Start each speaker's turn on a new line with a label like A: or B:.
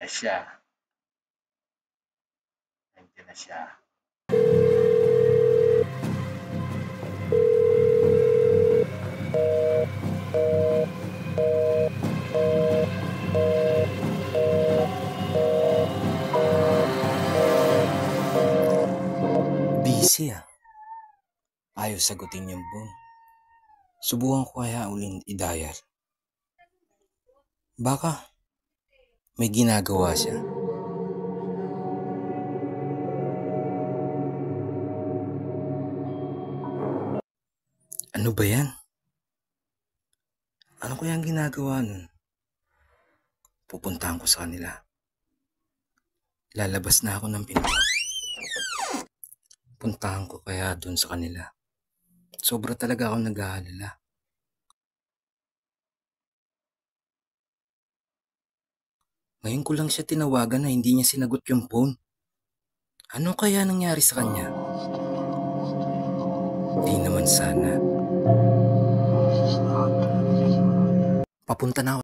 A: na siya. Nandiyan na siya.
B: Busy ah. Ayaw sagutin yung phone. Subukan ko kaya uling i-dial. Baka may ginagawa siya. Ano ba yan? Ano kaya ang ginagawa nun? Pupuntahan ko sa kanila. Lalabas na ako ng pinto. Puntahan ko kaya dun sa kanila. Sobra talaga ako nag-aalala. Ngayon ko lang siya tinawagan na hindi niya sinagot yung phone. Ano kaya nangyari sa kanya? Di naman sana. Papunta na ako.